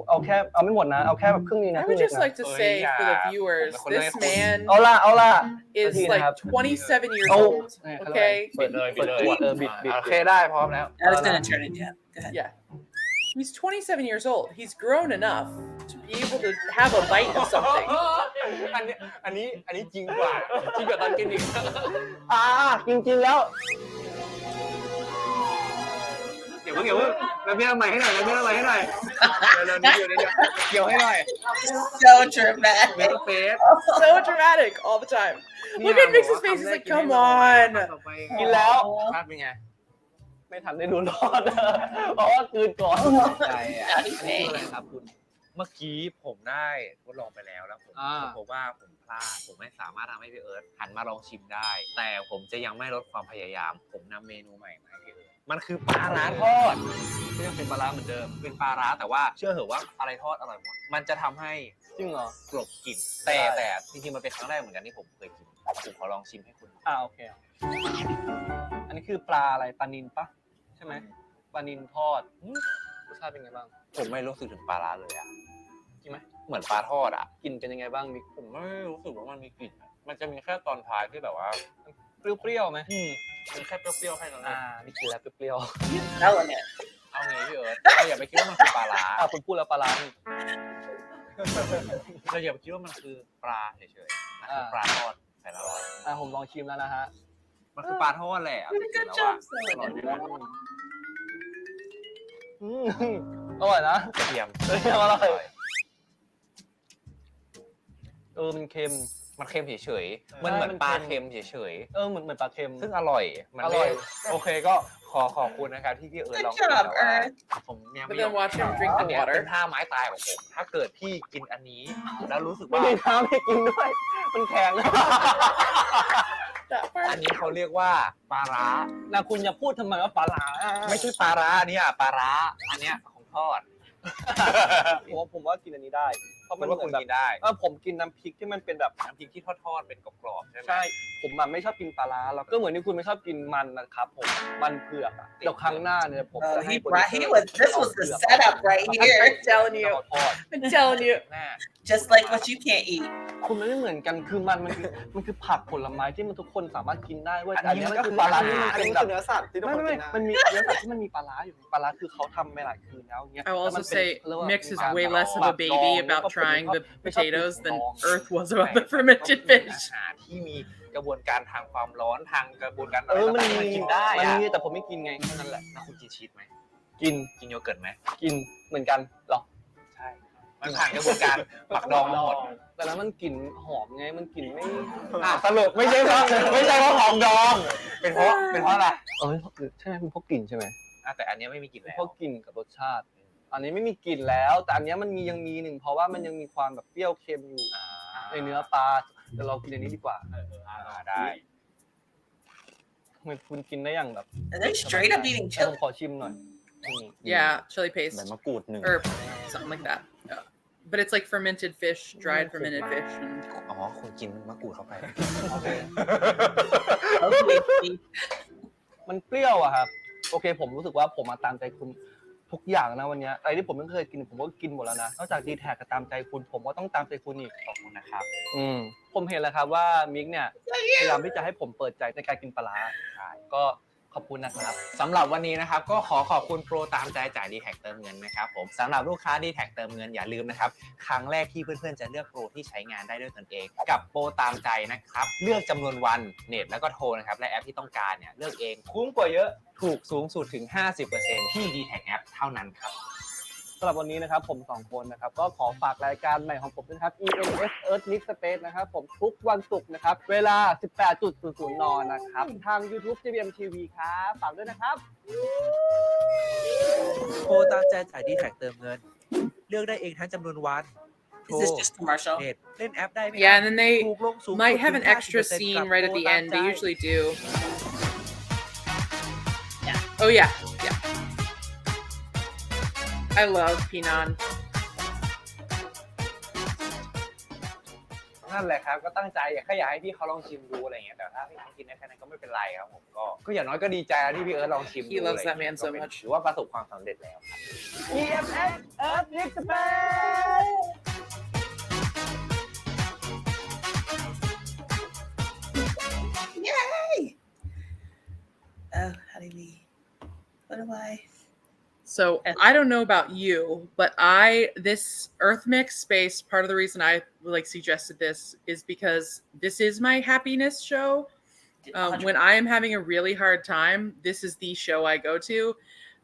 เอาแค่เอาไม่หมดนะเอาแค่แบบครึ่งนี้นะ I ครึ่ would งเล็ก just นะ like to say for the viewers, this man เอาล่ะ is like 27 years Oh. old. Okay. เปิดเลย เปิดขวดบิด โอเคได้พร้อมแล้ว I was gonna turn it down. Go ahead. Yeah. He's 27 years old. He's grown enough to be able to have a bite of something. อันนี้จริงกว่าตอนกินอีก กินแล้ว เดี๋ยวแล้วพี่ทำไมให้หน่อยเกี่ยวให้หน่อย So dramatic. ไม่ต้องเฟซ So dramatic all the time. Look at Mix's face. He's like, come on. กินแล้ว ภาพเป็นไง ไม่ทันได้ดูรอดเพราะว่าคืนก่อน ใช่อันนี้คืออะไรครับคุณ เมื่อกี้ผมได้ทดลองไปแล้วผมพบว่าผมพลาดผมไม่สามารถทำให้พี่เอิร์ธหันมาลองชิมได้ แต่ผมจะยังไม่ลดความพยายาม ผมนำเมนูใหม่มาให้พี่เอิร์ธมันคือปลาร้าทอดก็ยังเป็นปลาร้าเหมือนเดิมเป็นปลาร้าแต่ว่าเชื่อเหอะว่าอะไรทอดอร่อยหมดมันจะทำให้ จริงเหรอก ลบกลิ่นแต่จริงๆมันเป็นครั้งแรกเหมือนกันที่ผมเคยกินผมขอลองชิมให้คุณ โอเคอันนี้คือปลาอะไรปลานิลปะใช่ไหมปลานิลทอดรสชาติเป็นไงบ้าง ผมไม่รู้สึกถึงปลาร้าเลยอ่ะ จริงไหม เหมือนปลาทอดอ่ะ กลิ่นเป็นยังไงบ้างมิก ผมไม่รู้สึกว่ามันมีกลิ่นอะมันจะมีแค่ตอนท้ายที่แบบว่า เปรี้ยวๆไหม มันแค่เปรี้ยวๆแค่นั้นเอง มีกลิ่นแล้วเปรี้ยว Smelling it. เอางี้พี่เอิร์ธเราอย่าไปคิดว่ามันคือปลาร้า คุณพูดแล้วปลาร้านี่ เราอย่าไปคิดว่ามันคือปลาเฉยๆมันคือปลาทอดใส่ละร้อย ผมลองชิมแล้วนะฮะ มันคือปลาทอดแหละเอาจริงๆ Good แล้วอะ job, อร่อย Selena. ด้วย อร่อยนะ กระเทียม อร่อยมันเค็ม มันเค็มเฉยๆมันเหมือนปลาเค็มเฉย เหมือนปลาเค็ม ๆซึ่งอร่อยมัน อร่อย โอเคก็ขอบคุณนะครับที่พี่เอิร์ธ Good ลอง job, แต่ว่า Earth. ผมยัง But ไม่ then watch him drink อัน the เนี้ย water. เป็นท่าไม้ตายของผมถ้าเกิดพี่กินอันนี้ แล้วรู้สึก ไม่ ว่า มีน้ำให้กินด้วย มันแข็ง That อัน part. นี้เขาเรียกว่าปลาร้า นะคุณอย่าพูดทำไมว่าปลาร้า ไม่ใช่ปลาร้าอันเนี้ยปลาร้าอันเนี้ยของทอด ผมว่ากินอันนี้ได้ เพราะ มั มัน น ว่า เหมื คุ อ ณ นแบบ กินได้ ผมกินน้ำพริกที่มันเป็นแบบ น้ำพริกที่ทอดๆเป็นกรอบๆใช่ไหม ใช่ ผมไม่ชอบกินปลาร้าแล้วก็เหมือนที่คุณไม่ชอบกินมันนะครับผม มันเผือกอะเดี๋ยวครั้งหน้าเนี่ยผมจะให้ This was the setup right here. I'm telling you. ทอด I'm telling you. แน่ Just like what you can't eat. คุณมันไม่เหมือนกัน คือมันคือผักผลไม้ที่มันทุกคนสามารถกินได้เว้ย อัน แต่อัน นี้ นี้ มั มัน น ก็ คือปลาร้าที่ คือ มัน อัน เป็น นี้ แบ คื บ อเนื้อสัตว์ที่ทุกคนกินได้ มันมีเนื้อสัตว์ที่มันมีปลาร้าอยู่ปลาร้าคือเขาทำมาหลายคืนแล้วอย่างเงี้ย I will แล้วมั also นเป็น say เขาเรียกว่า Mix is way มี less of ปลา a baby ดอง about trying the ไม่ชอบกิน potatoes than ดอง Earth was about the fermented fish. อาหารที่มีกระบวนการทางความร้อนทางกระบวนการอะไร มัน ต่างๆ มี มันกินได้ มัน อะ มีแต่ผมไม่กินไงแค่นั้นแหละ แล้วคุณกินชีสไหม กิน กินโยเกิร์ตไหม กินเหมือนกันหรอ ใช่ มันผ่านกระบวนการหมักดองมาหมด แต่แล้วมันกลิ่นหอมไง มันกลิ่นไม่ สรุปไม่ใช่เพราะหอมดอง เป็นเพราะอะไร ใช่ไหมเป็นเพราะกลิ่นใช่ไหม แต่อันเนี้ยไม่มีกลิ่น เป็น แล้ว เพราะกลิ่นกับรสชาติ อันนี้ไม่มีกลิ่นแล้ว แต่อันนี้มันยังมีหนึ่งเพราะว่ามันยังมีความแบบเปรี้ยวเค็มอยู่ในเนื้อปลาแต่เรากินอันนี้ดีกว่า ได้ ทำไมคุณกินได้อย่างแบบ And they're straight up eating แต่ผม chili. ขอชิมหน่อย Yeah, chili ใบ paste มะกรูดหนึ่ง or something like that. But it's like fermented fish, dried fermented fish. And อ๋อคุณกินมะกรูดเข้าไป Okay. มันเปรี้ยวอะครับ โอเค ผมรู้สึกว่าผมมาตามใจคุณทุกอย่างนะวันนี้อะไรที่ผมไม่เคยกินผมก็กินหมดแล้วนะ นอกจากดีแท็กกับตามใจคุณ ผมก็ต้องตามใจคุณอีก ขอบคุณนะครับ ผมเห็นแล้วครับว่ามิกเนี่ยพยายามที่จะให้ผมเปิดใจในการกินปลาร้าก็ขอบคุณนะครับ สำหรับวันนี้นะครับก็ขอบคุณโปรตามใจจ่าย D-Tag เติมเงินนะครับผมสำหรับลูกค้า D-Tag เติมเงินอย่าลืมนะครับครั้งแรกที่เพื่อนๆจะเลือกโปรที่ใช้งานได้ด้วยตนเองกับโปรตามใจนะครับเลือกจำนวนวันเน็ตแล้วก็โทรนะครับและแอปที่ต้องการเนี่ยเลือกเองคุ้มกว่าเยอะถูกสูงสุดถึง 50% ที่ D-Tag App เท่านั้นครับ สำหรับวันนี้นะครับผม2คนนะครับก็ขอฝากรายการใหม่ของผมด้วยนะครับ E.M.S EARTH Mix Space นะครับผมทุกวันศุกร์นะครับเวลา 18:00 นนะครับทาง YouTube GBM TV ครับฝากด้วยนะครับ โทรตามใจจ่าย D-Tag เติมเงิน เลือกได้เองทั้งจำนวนวัน Is this just commercial? เน็ตเล่นแอปได้ไหม yeah, and then they ถูกลงสูง might สุด have ถึ an ง extra 50% scene กับ right at โปร the ตาม end. ใจ They usually do. Yeah. Oh yeah, yeah. I love Pinon. นั่นแหละครับก็ตั้งใจแค่อยากให้พี่เขาลองชิมดูอะไรอย่างเงี้ยแต่ถ้าพี่เขากินได้แค่นั้นก็ไม่เป็นไรครับผมก็อย่างน้อยก็ดีใจที่พี่เอิร์ธลองชิมดู He loves that man so ก็เป็น much ถือว่าประสบความสำเร็จแล้วครับ E.M.S Earth Mix Space Yay! Oh, how do we? What do I? So I don't know about you, but this Earth Mix Space, part of the reason I like suggested this is because this is my happiness show. When I am having a really hard time, this is the show I go to.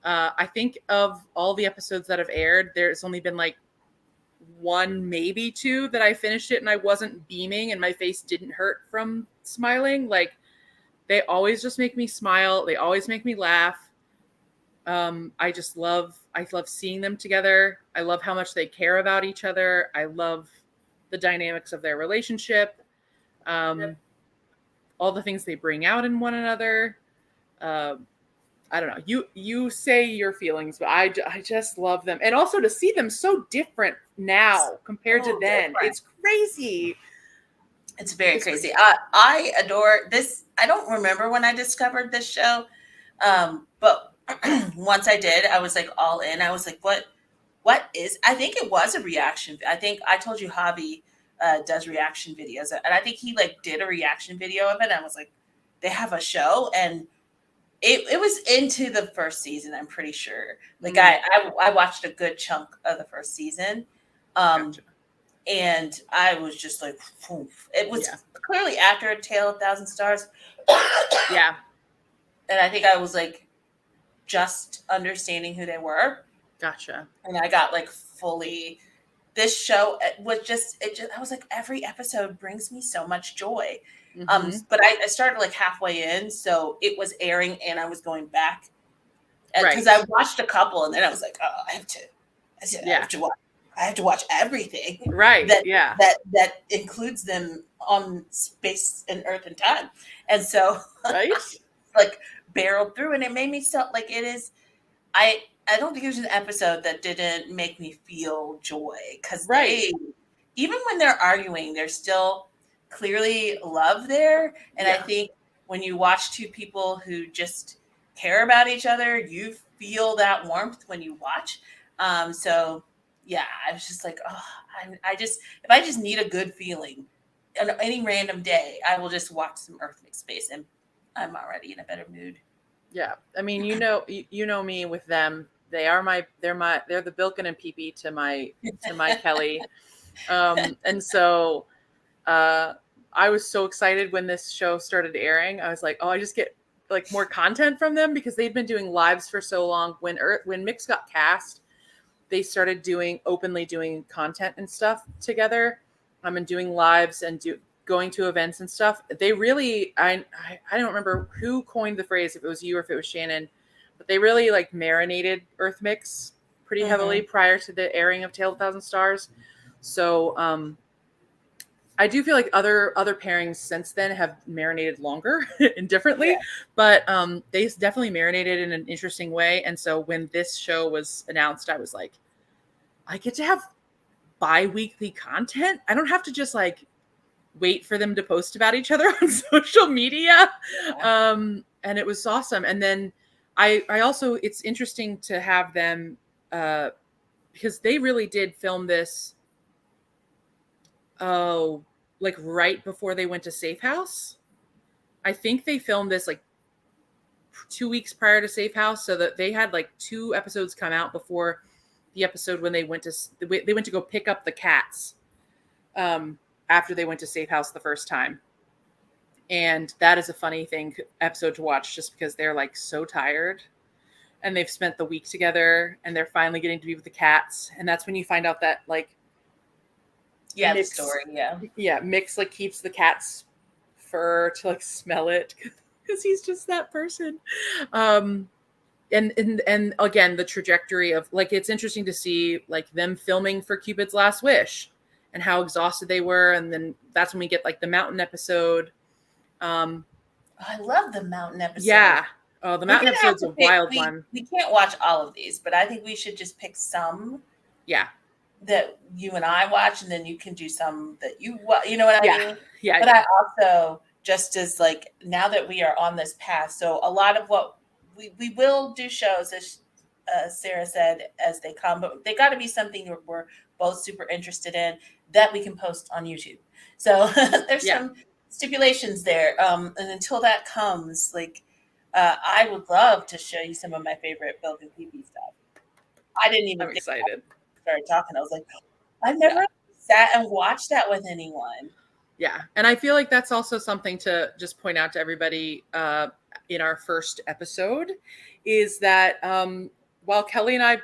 I think of all the episodes that have aired, there's only been like one, maybe two that I finished it and I wasn't beaming and my face didn't hurt from smiling. Like they always just make me smile. They always make me laugh. I love seeing them together. I love how much they care about each other. I love the dynamics of their relationship. All the things they bring out in one another. I don't know. You say your feelings, but I just love them. And also to see them so different now compared to then. Different. It's crazy. It's very crazy. I adore this. I don't remember when I discovered this show, but once I did, I was like all in. I was like, what is? I think it was a reaction. I think I told you Javi does reaction videos, and I think he like did a reaction video of it. And I was like, they have a show, and it was into the first season. I'm pretty sure. Like I watched a good chunk of the first season. Gotcha. And I was just like, poof. It was clearly after A Tale of a Thousand Stars. Yeah. And I think I was like just understanding who they were. Gotcha. And I got like fully, this show was I was like, every episode brings me so much joy. Mm-hmm. But I started like halfway in, so it was airing and I was going back. Because I watched a couple and then I was like, oh, I have to watch everything. Right. That includes them on space and earth and time. And so right? like barreled through and it made me feel like it is I don't think there's an episode that didn't make me feel joy. Because they, even when they're arguing, there's still clearly love there. And I think when you watch two people who just care about each other, you feel that warmth when you watch. So yeah, I was just like, oh, if I just need a good feeling on any random day, I will just watch some Earth Mix Space and I'm already in a better mood. Yeah. I mean, you know me with them. They're the Bilkin and Pee-Pee to my Kelly. And so I was so excited when this show started airing. I was like, oh, I just get like more content from them because they'd been doing lives for so long. When Mix got cast, they started openly doing content and stuff together, and doing lives and going to events and stuff. They really, I don't remember who coined the phrase, if it was you or if it was Shannon, but they really like marinated Earth Mix pretty heavily prior to the airing of Tale of a Thousand Stars. So I do feel like other pairings since then have marinated longer and differently, but they definitely marinated in an interesting way. And so when this show was announced, I was like, I get to have bi-weekly content. I don't have to just like wait for them to post about each other on social media. And it was awesome. And then I also, it's interesting to have them because they really did film this like right before they went to Safe House. I think they filmed this like 2 weeks prior to Safe House, so that they had like 2 episodes come out before the episode when they went to go pick up the cats after they went to Safe House the first time. And that is a funny episode to watch just because they're like so tired and they've spent the week together and they're finally getting to be with the cats. And that's when you find out that like, the story. Mix like keeps the cat's fur to like smell it because he's just that person. And again, the trajectory of like, it's interesting to see like them filming for Cupid's Last Wish and how exhausted they were. And then that's when we get like the mountain episode. I love the mountain episode. Yeah. Oh, the mountain episode's a wild one. We can't watch all of these, but I think we should just pick some. Yeah. that you and I watch, and then you can do some that you what I mean? Yeah. But I also, just as like, now that we are on this path, so a lot of what we will do shows, as Sarah said, as they come, but they got to be something that we're both super interested in that we can post on YouTube. So there's some stipulations there. And until that comes, like, I would love to show you some of my favorite Bilk and PP stuff. I didn't even I'm think excited. I started talking. I was like, I've never sat and watched that with anyone. Yeah. And I feel like that's also something to just point out to everybody in our first episode, is that while Kelly and I,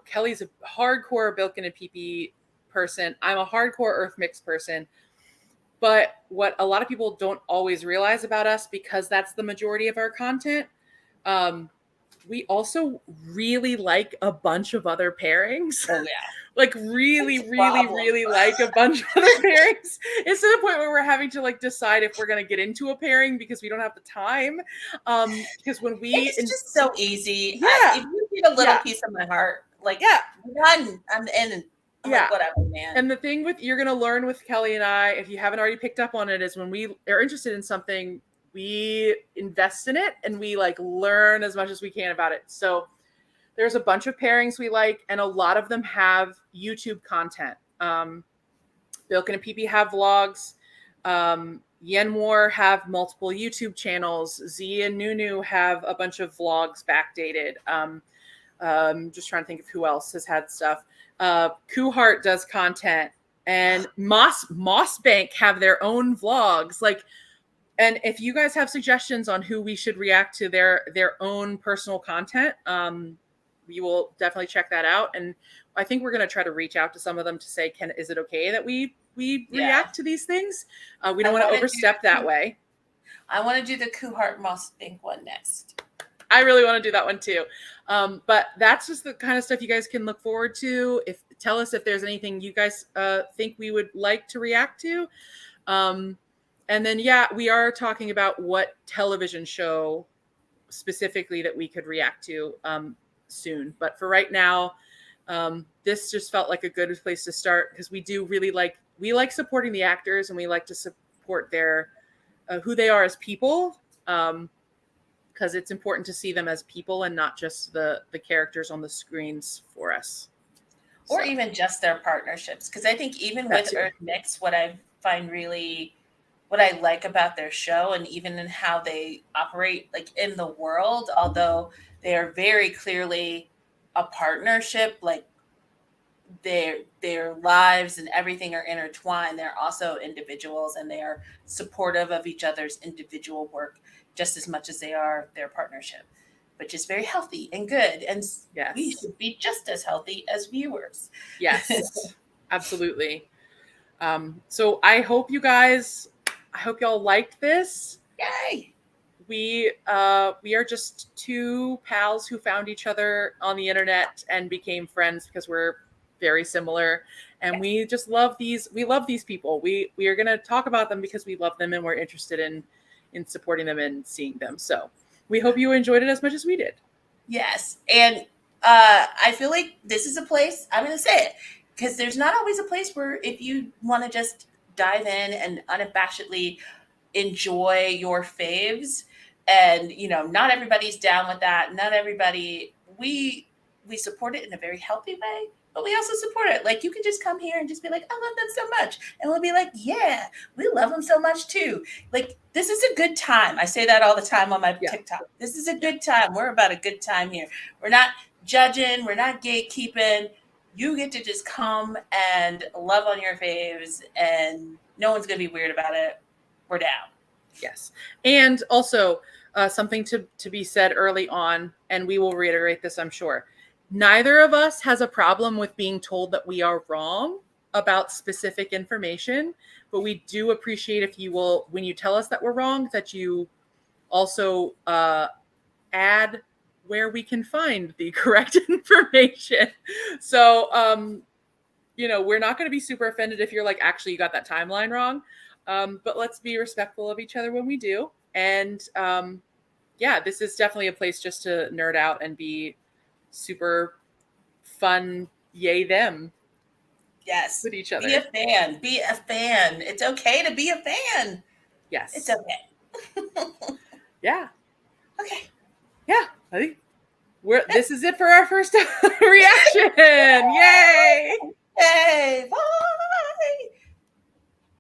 Kelly's a hardcore Bilkin and PP person, I'm a hardcore Earth Mix person. But what a lot of people don't always realize about us, because that's the majority of our content, we also really like a bunch of other pairings. Oh, yeah. Like really like a bunch of other pairings. It's to the point where we're having to like decide if we're going to get into a pairing because we don't have the time. Because when it's just so easy. Yeah. If you get a little piece of my heart, like, one, I'm in. I'm like, whatever, man. And the thing you're going to learn with Kelly and I, if you haven't already picked up on it, is when we are interested in something, we invest in it and we like learn as much as we can about it. So there's a bunch of pairings we like, and a lot of them have YouTube content. Bilkin and PP have vlogs. Yenwar have multiple YouTube channels. Z and Nunu have a bunch of vlogs backdated. Just trying to think of who else has had stuff. Kuhart does content, and Mossbank have their own vlogs. Like, and if you guys have suggestions on who we should react to their own personal content, we will definitely check that out. And I think we're going to try to reach out to some of them to say, is it okay that we react to these things? We don't want to overstep that way. I want to do the Kuhart Mossbank one next. I really want to do that one too. But that's just the kind of stuff you guys can look forward to. Tell us if there's anything you guys think we would like to react to. And then, we are talking about what television show specifically that we could react to soon. But for right now, this just felt like a good place to start, because we do really we like supporting the actors, and we like to support their who they are as people, because it's important to see them as people and not just the characters on the screens for us. Or even just their partnerships. Because I think even with Earth Mix, what I like about their show, and even in how they operate like in the world, although they are very clearly a partnership, like their lives and everything are intertwined, they're also individuals, and they are supportive of each other's individual work just as much as they are their partnership, which is very healthy and good. And we should be just as healthy as viewers. Yes, absolutely. So I hope y'all liked this. Yay! We are just two pals who found each other on the internet and became friends because we're very similar, and we just love these. We love these people. We are going to talk about them because we love them and we're interested in supporting them and seeing them. So we hope you enjoyed it as much as we did. Yes, and I feel like this is a place, I'm going to say it, because there's not always a place where if you want to just dive in and unabashedly enjoy your faves, and not everybody's down with that. Not everybody. We support it in a very healthy way, but we also support it. Like, you can just come here and just be like, I love them so much, and we'll be like, yeah, we love them so much too. Like, this is a good time. I say that all the time on my TikTok. This is a good time. We're about a good time here. We're not judging. We're not gatekeeping. You get to just come and love on your faves, and no one's going to be weird about it. We're down. Yes. And also something to be said early on, and we will reiterate this, I'm sure. Neither of us has a problem with being told that we are wrong about specific information, but we do appreciate if you will, when you tell us that we're wrong, that you also add where we can find the correct information. So, we're not going to be super offended if you're like, actually, you got that timeline wrong. But let's be respectful of each other when we do. And this is definitely a place just to nerd out and be super fun. Yay them. Yes. with each other. Be a fan. Be a fan. It's okay to be a fan. Yes. It's okay. Yeah. Okay. Yeah. I think this is it for our first reaction. Yay! Hey, bye.